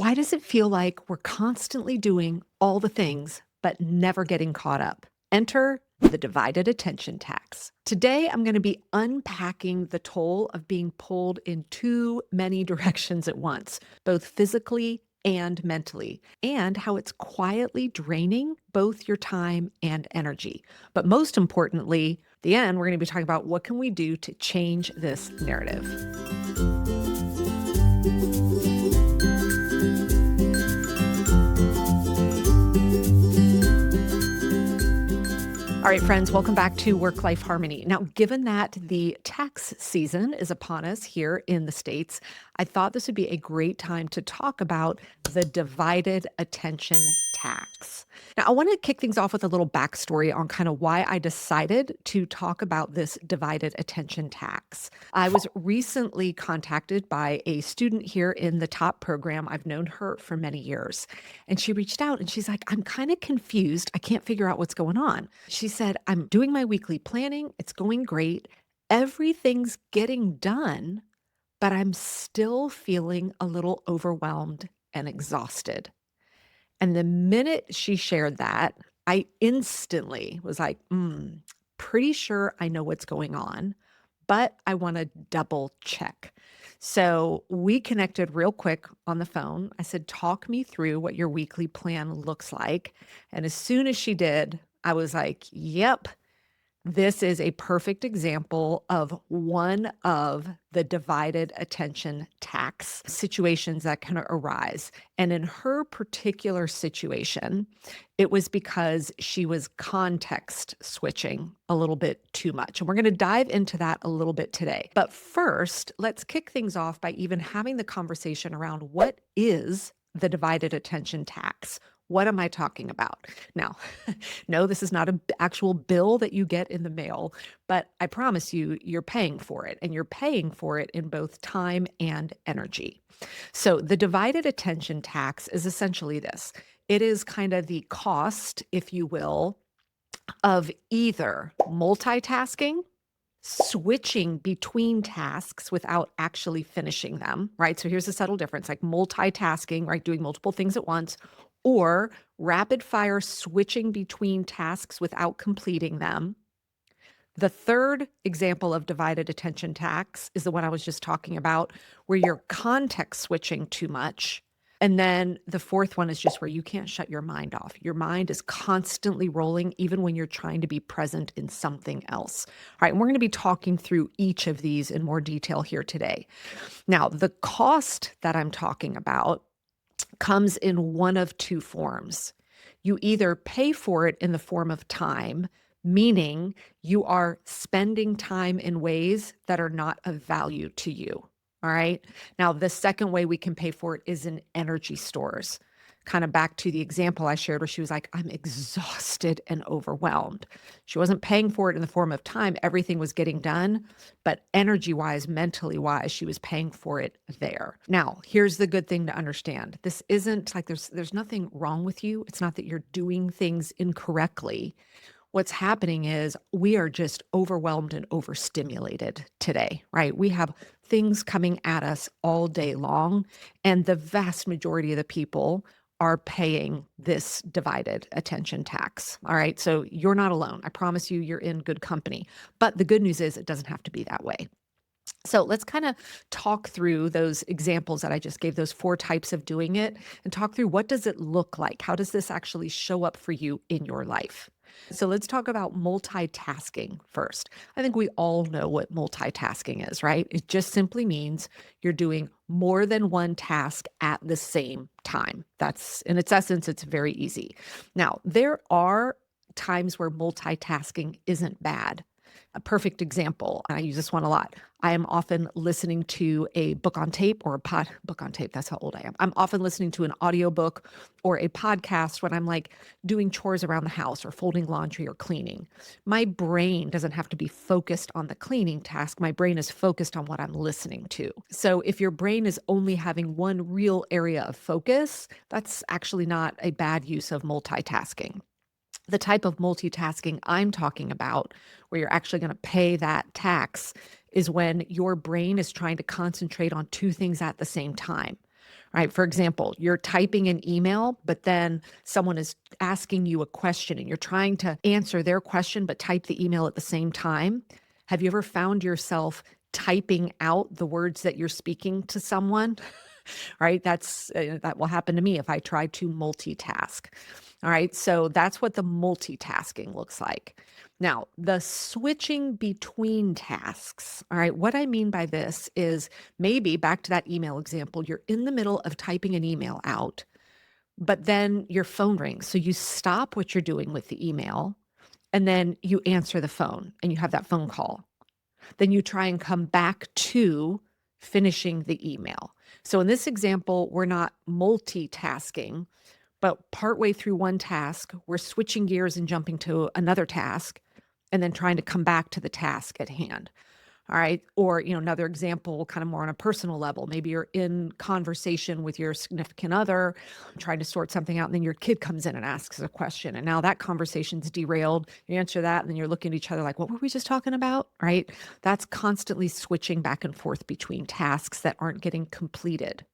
Why does it feel like we're constantly doing all the things, but never getting caught up? Enter the divided attention tax. Today, I'm going to be unpacking the toll of being pulled in too many directions at once, both physically and mentally, and how it's quietly draining both your time and energy. But most importantly, at the end, we're going to be talking about what can we do to change this narrative. All right, friends, welcome back to Work Life Harmony. Now, given that the tax season is upon us here in the States, I thought this would be a great time to talk about the divided attention tax. Now, I want to kick things off with a little backstory on kind of why I decided to talk about this divided attention tax. I was recently contacted by a student here in the top program. I've known her for many years. And she reached out and she's like, I'm kind of confused. I can't figure out what's going on. She said, I'm doing my weekly planning. It's going great. Everything's getting done, but I'm still feeling a little overwhelmed and exhausted. And the minute she shared that, I instantly was like, pretty sure I know what's going on, but I want to double check. So we connected real quick on the phone. I said, talk me through what your weekly plan looks like. And as soon as she did, I was like, yep, this is a perfect example of one of the divided attention tax situations that can arise. And in her particular situation, it was because she was context switching a little bit too much. And we're going to dive into that a little bit today. But first, let's kick things off by even having the conversation around what is the divided attention tax? What am I talking about? Now, no, this is not an actual bill that you get in the mail, but I promise you, you're paying for it, and you're paying for it in both time and energy. So the divided attention tax is essentially this. It is kind of the cost, if you will, of either multitasking, switching between tasks without actually finishing them, right? So here's a subtle difference, like multitasking, right? Doing multiple things at once, or rapid fire switching between tasks without completing them. The third example of divided attention tax is the one I was just talking about, where you're context switching too much. And then the fourth one is just where you can't shut your mind off. Your mind is constantly rolling, even when you're trying to be present in something else. All right, and we're going to be talking through each of these in more detail here today. Now, the cost that I'm talking about comes in one of two forms. You either pay for it in the form of time, meaning you are spending time in ways that are not of value to you. All right. Now, the second way we can pay for it is in energy stores. Kind of back to the example I shared where she was like, I'm exhausted and overwhelmed. She wasn't paying for it in the form of time. Everything was getting done, but energy wise, mentally wise, she was paying for it there. Now, here's the good thing to understand. This isn't like there's nothing wrong with you. It's not that you're doing things incorrectly. What's happening is we are just overwhelmed and overstimulated today, right? We have things coming at us all day long, and the vast majority of the people are paying this divided attention tax. All right. So you're not alone. I promise you, you're in good company. But the good news is it doesn't have to be that way. So let's kind of talk through those examples that I just gave, those four types of doing it, and talk through what does it look like? How does this actually show up for you in your life? So let's talk about multitasking first. I think we all know what multitasking is, right? It just simply means you're doing more than one task at the same time. That's in its essence, it's very easy. Now, there are times where multitasking isn't bad. A perfect example, and I use this one a lot. I am often listening to a book on tape or book on tape. That's how old I am. I'm often listening to an audiobook or a podcast when I'm like doing chores around the house or folding laundry or cleaning. My brain doesn't have to be focused on the cleaning task. My brain is focused on what I'm listening to. So if your brain is only having one real area of focus, that's actually not a bad use of multitasking. The type of multitasking I'm talking about, where you're actually going to pay that tax, is when your brain is trying to concentrate on two things at the same time, right? For example, you're typing an email, but then someone is asking you a question and you're trying to answer their question, but type the email at the same time. Have you ever found yourself typing out the words that you're speaking to someone? Right? That will happen to me if I try to multitask. All right. So that's what the multitasking looks like. Now, the switching between tasks. All right. What I mean by this is maybe back to that email example, you're in the middle of typing an email out, but then your phone rings. So you stop what you're doing with the email and then you answer the phone and you have that phone call. Then you try and come back to finishing the email. So in this example, we're not multitasking, but partway through one task, we're switching gears and jumping to another task and then trying to come back to the task at hand. All right. Or, another example, kind of more on a personal level. Maybe you're in conversation with your significant other, trying to sort something out, and then your kid comes in and asks a question. And now that conversation's derailed. You answer that, and then you're looking at each other like, what were we just talking about? Right. That's constantly switching back and forth between tasks that aren't getting completed.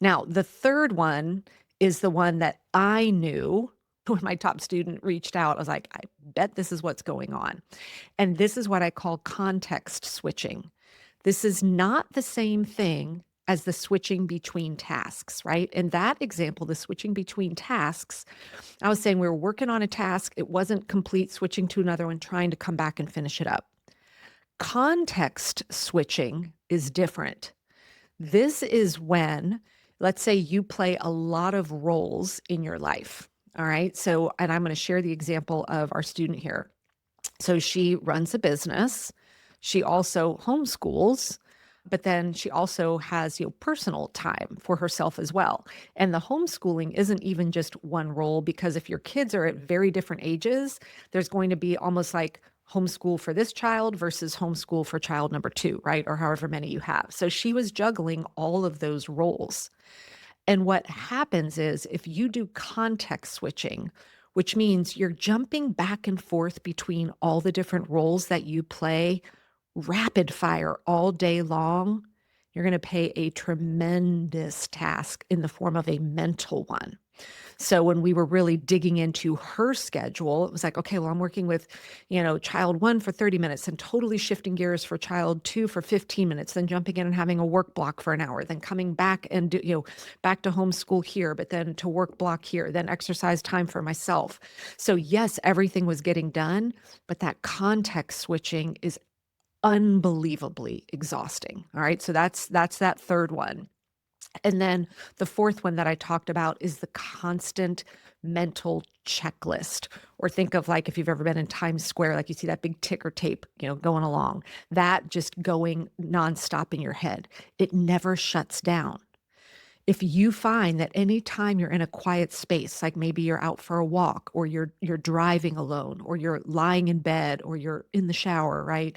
Now, the third one is the one that I knew when my top student reached out. I was like, I bet this is what's going on. And this is what I call context switching. This is not the same thing as the switching between tasks, right? In that example, the switching between tasks, I was saying we were working on a task, it wasn't complete, switching to another one, trying to come back and finish it up. Context switching is different. This is when, let's say you play a lot of roles in your life. All right. So, and I'm going to share the example of our student here. So she runs a business. She also homeschools, but then she also has, personal time for herself as well. And the homeschooling isn't even just one role, because if your kids are at very different ages, there's going to be almost like homeschool for this child versus homeschool for child number two, right? Or however many you have. So she was juggling all of those roles. And what happens is if you do context switching, which means you're jumping back and forth between all the different roles that you play rapid fire all day long, you're going to pay a tremendous task in the form of a mental one. So when we were really digging into her schedule, it was like, okay, well, I'm working with, child one for 30 minutes and totally shifting gears for child two for 15 minutes, then jumping in and having a work block for an hour, then coming back and back to homeschool here, but then to work block here, then exercise time for myself. So yes, everything was getting done, but that context switching is unbelievably exhausting. All right. So that's that third one. And then the fourth one that I talked about is the constant mental checklist. Or think of like if you've ever been in Times Square, like you see that big ticker tape, going along, that just going nonstop in your head. It never shuts down. If you find that anytime you're in a quiet space, like maybe you're out for a walk or you're driving alone or you're lying in bed or you're in the shower, right?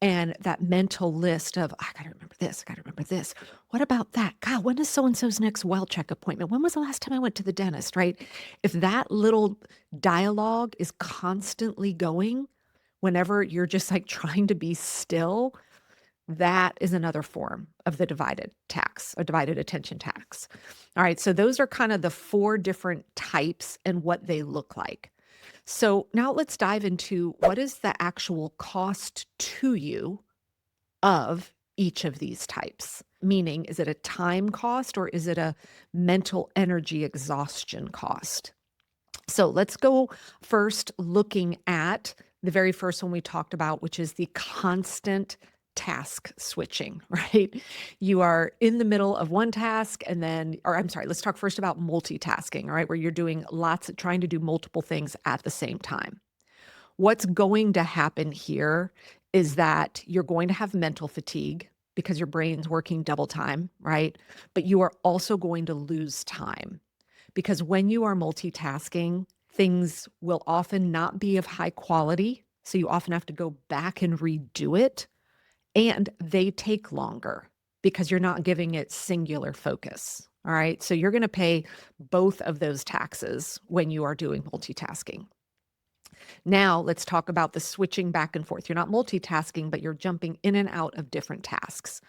And that mental list of, I got to remember this, I got to remember this. What about that? God, when is so-and-so's next well check appointment? When was the last time I went to the dentist, right? If that little dialogue is constantly going whenever you're just like trying to be still, that is another form of the divided tax, a divided attention tax. All right, so those are kind of the four different types and what they look like. So now let's dive into what is the actual cost to you of each of these types? Meaning, is it a time cost or is it a mental energy exhaustion cost? So let's go first looking at the very first one we talked about, which is the constant task switching, right? You are in the middle of one task and then, or I'm sorry, let's talk first about multitasking, all right, where you're doing trying to do multiple things at the same time. What's going to happen here is that you're going to have mental fatigue because your brain's working double time, right? But you are also going to lose time because when you are multitasking, things will often not be of high quality. So you often have to go back and redo it. And they take longer because you're not giving it singular focus. All right. So you're going to pay both of those taxes when you are doing multitasking. Now let's talk about the switching back and forth. You're not multitasking, but you're jumping in and out of different tasks.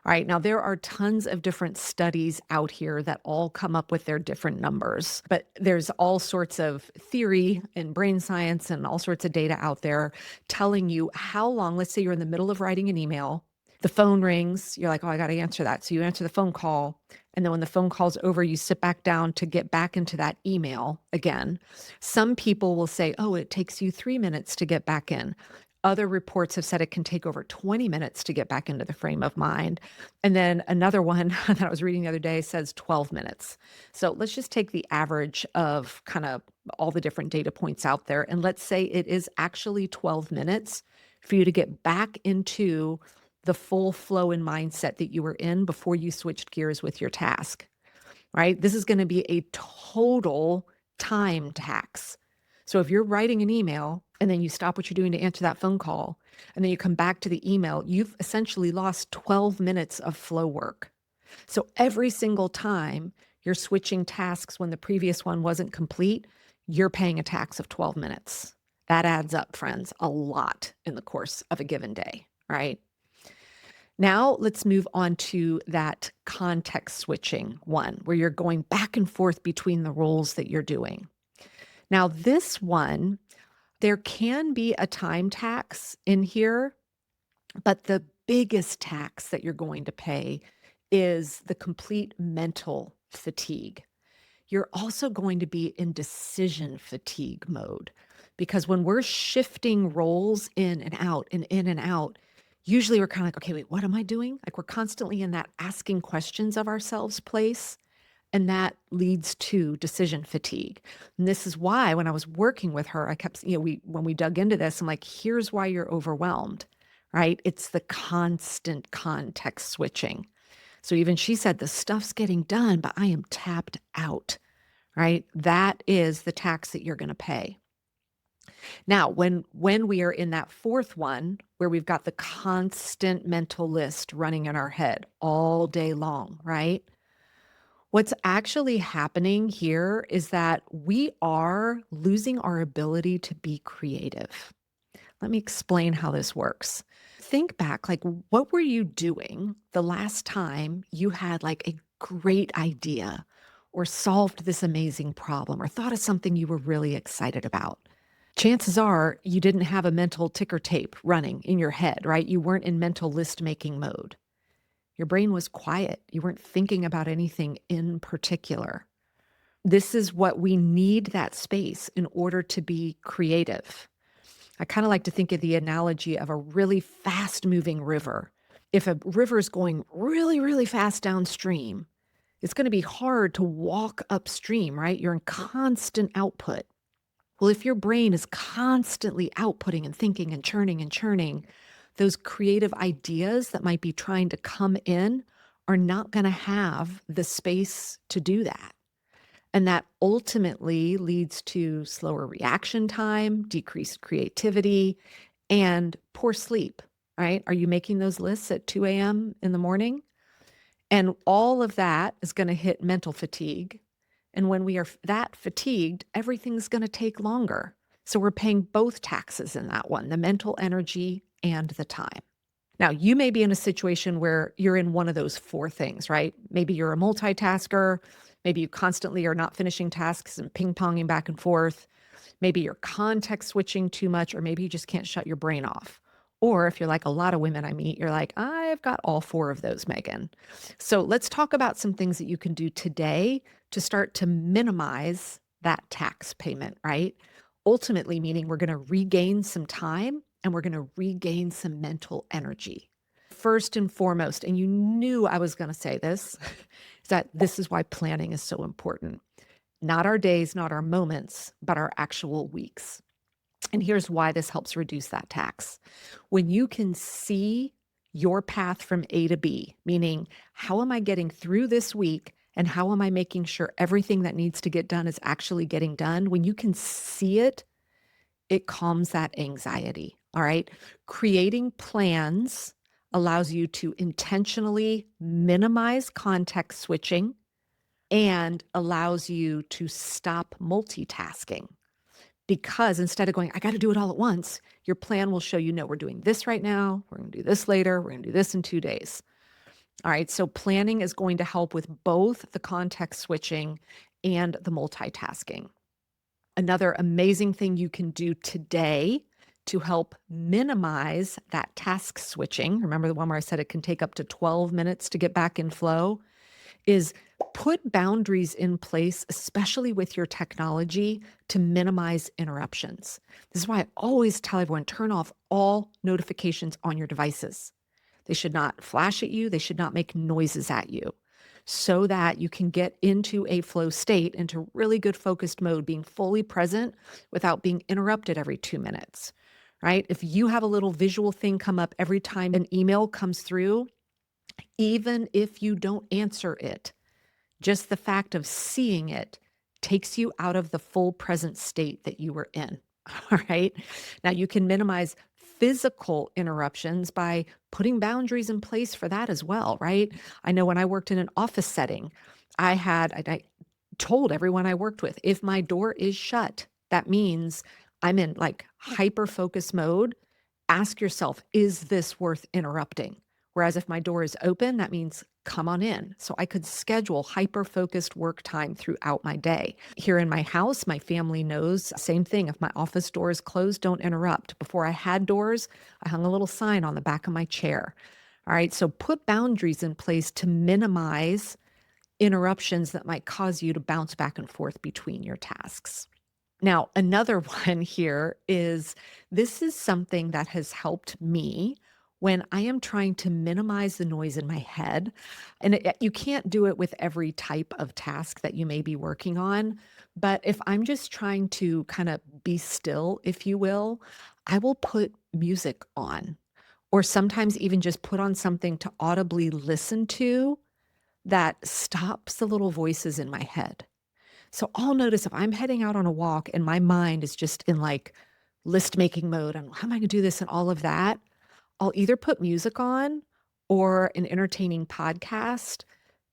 All right. Now, there are tons of different studies out here that all come up with their different numbers, but there's all sorts of theory and brain science and all sorts of data out there telling you how long. Let's say you're in the middle of writing an email, the phone rings, you're like, oh, I got to answer that. So you answer the phone call. And then when the phone call's over, you sit back down to get back into that email again. Some people will say, oh, it takes you 3 minutes to get back in. Other reports have said it can take over 20 minutes to get back into the frame of mind. And then another one that I was reading the other day says 12 minutes. So let's just take the average of kind of all the different data points out there. And let's say it is actually 12 minutes for you to get back into the full flow and mindset that you were in before you switched gears with your task, right? This is going to be a total time tax. So if you're writing an email and then you stop what you're doing to answer that phone call, and then you come back to the email, you've essentially lost 12 minutes of flow work. So every single time you're switching tasks when the previous one wasn't complete, you're paying a tax of 12 minutes. That adds up, friends, a lot in the course of a given day, right? Now let's move on to that context switching one where you're going back and forth between the roles that you're doing. Now, this one, there can be a time tax in here, but the biggest tax that you're going to pay is the complete mental fatigue. You're also going to be in decision fatigue mode because when we're shifting roles in and out and in and out, usually we're kind of like, okay, wait, what am I doing? Like we're constantly in that asking questions of ourselves place. And that leads to decision fatigue. And this is why when I was working with her, I kept, when we dug into this, I'm like, here's why you're overwhelmed, right? It's the constant context switching. So even she said, the stuff's getting done, but I am tapped out, right? That is the tax that you're going to pay. Now, when we are in that fourth one, where we've got the constant mental list running in our head all day long, right? What's actually happening here is that we are losing our ability to be creative. Let me explain how this works. Think back, like, what were you doing the last time you had like a great idea or solved this amazing problem or thought of something you were really excited about? Chances are you didn't have a mental ticker tape running in your head, right? You weren't in mental list making mode. Your brain was quiet. You weren't thinking about anything in particular. This is what we need, that space in order to be creative. I kind of like to think of the analogy of a really fast moving river. If a river is going really, really fast downstream, it's going to be hard to walk upstream, right? You're in constant output. Well, if your brain is constantly outputting and thinking and churning, those creative ideas that might be trying to come in are not going to have the space to do that. And that ultimately leads to slower reaction time, decreased creativity, and poor sleep, right? Are you making those lists at 2 a.m. in the morning? And all of that is going to hit mental fatigue. And when we are that fatigued, everything's going to take longer. So we're paying both taxes in that one, the mental energy and the time. Now, you may be in a situation where you're in one of those four things, right? Maybe you're a multitasker. Maybe you constantly are not finishing tasks and ping-ponging back and forth. Maybe you're context switching too much, or maybe you just can't shut your brain off. Or if you're like a lot of women I meet, you're like, I've got all four of those, Megan. So let's talk about some things that you can do today to start to minimize that tax payment, right? Ultimately, meaning we're going to regain some time and we're going to regain some mental energy. First and foremost, and you knew I was going to say this, is that this is why planning is so important. Not our days, not our moments, but our actual weeks. And here's why this helps reduce that tax. When you can see your path from A to B, meaning how am I getting through this week and how am I making sure everything that needs to get done is actually getting done? When you can see it, it calms that anxiety. All right. Creating plans allows you to intentionally minimize context switching and allows you to stop multitasking. Because instead of going, I got to do it all at once, your plan will show you, no, we're doing this right now. We're going to do this later. We're going to do this in 2 days. All right, so planning is going to help with both the context switching and the multitasking. Another amazing thing you can do today to help minimize that task switching, remember the one where I said it can take up to 12 minutes to get back in flow, is put boundaries in place, especially with your technology, to minimize interruptions. This is why I always tell everyone turn off all notifications on your devices. They should not flash at you, they should not make noises at you, so that you can get into a flow state, into really good focused mode, being fully present without being interrupted every 2 minutes, right? If you have a little visual thing come up every time an email comes through, even if you don't answer it, just the fact of seeing it takes you out of the full present state that you were in. All right. Now you can minimize physical interruptions by putting boundaries in place for that as well, right? I know when I worked in an office setting, I told everyone I worked with, if my door is shut, that means I'm in like hyper focus mode. Ask yourself, is this worth interrupting? Whereas if my door is open, that means come on in. So I could schedule hyper focused work time throughout my day. Here in my house, my family knows same thing. If my office door is closed, don't interrupt. Before I had doors, I hung a little sign on the back of my chair. All right. So put boundaries in place to minimize interruptions that might cause you to bounce back and forth between your tasks. Now, another one here is this is something that has helped me when I am trying to minimize the noise in my head. And you can't do it with every type of task that you may be working on. But if I'm just trying to kind of be still, if you will, I will put music on, or sometimes even just put on something to audibly listen to that stops the little voices in my head. So I'll notice if I'm heading out on a walk and my mind is just in like list making mode and how am I going to do this and all of that, I'll either put music on or an entertaining podcast,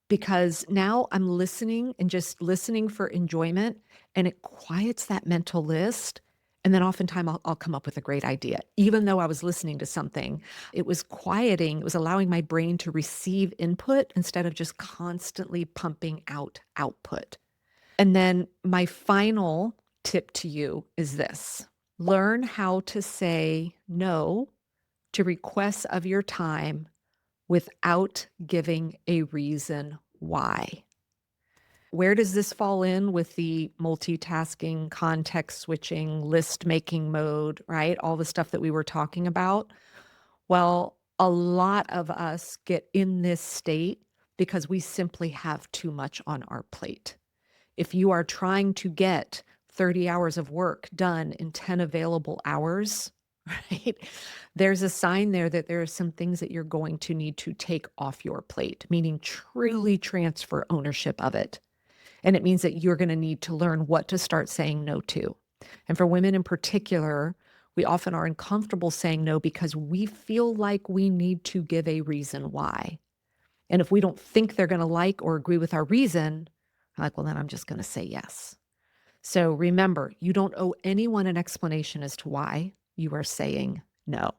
because now I'm listening and just listening for enjoyment, and it quiets that mental list. And then oftentimes I'll come up with a great idea. Even though I was listening to something, it was quieting, it was allowing my brain to receive input instead of just constantly pumping out output. And then my final tip to you is this: learn how to say no to requests of your time without giving a reason why. Where does this fall in with the multitasking, context switching, list making mode, right? All the stuff that we were talking about. Well, a lot of us get in this state because we simply have too much on our plate. If you are trying to get 30 hours of work done in 10 available hours, right? There's a sign there that there are some things that you're going to need to take off your plate, meaning truly transfer ownership of it. And it means that you're going to need to learn what to start saying no to. And for women in particular, we often are uncomfortable saying no because we feel like we need to give a reason why. And if we don't think they're going to like or agree with our reason, like, well, then I'm just going to say yes. So remember, you don't owe anyone an explanation as to why you are saying no.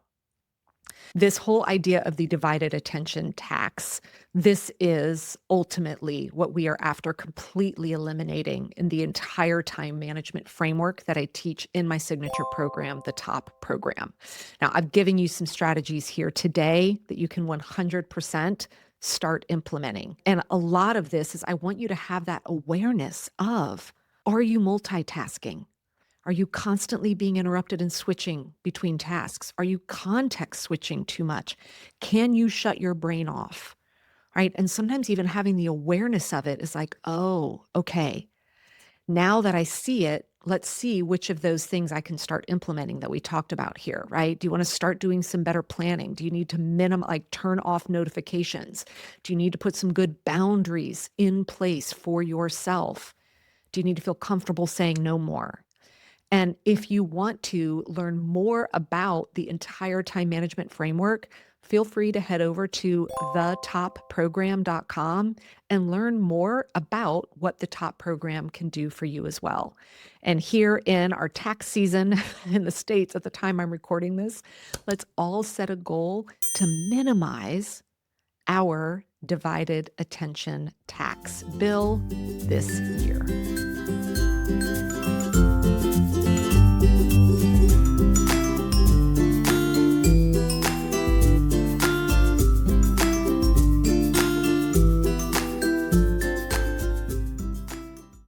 This whole idea of the divided attention tax, this is ultimately what we are after completely eliminating in the entire time management framework that I teach in my signature program, the TOP program. Now, I've given you some strategies here today that you can 100% start implementing. And a lot of this is I want you to have that awareness of, are you multitasking? Are you constantly being interrupted and switching between tasks? Are you context switching too much? Can you shut your brain off? Right. And sometimes even having the awareness of it is like, oh, okay. Now that I see it, let's see which of those things I can start implementing that we talked about here, right? Do you want to start doing some better planning? Do you need to like turn off notifications? Do you need to put some good boundaries in place for yourself? Do you need to feel comfortable saying no more? And if you want to learn more about the entire time management framework, feel free to head over to thetopprogram.com and learn more about what the top program can do for you as well. And here in our tax season in the States at the time I'm recording this, let's all set a goal to minimize our divided attention tax bill this year.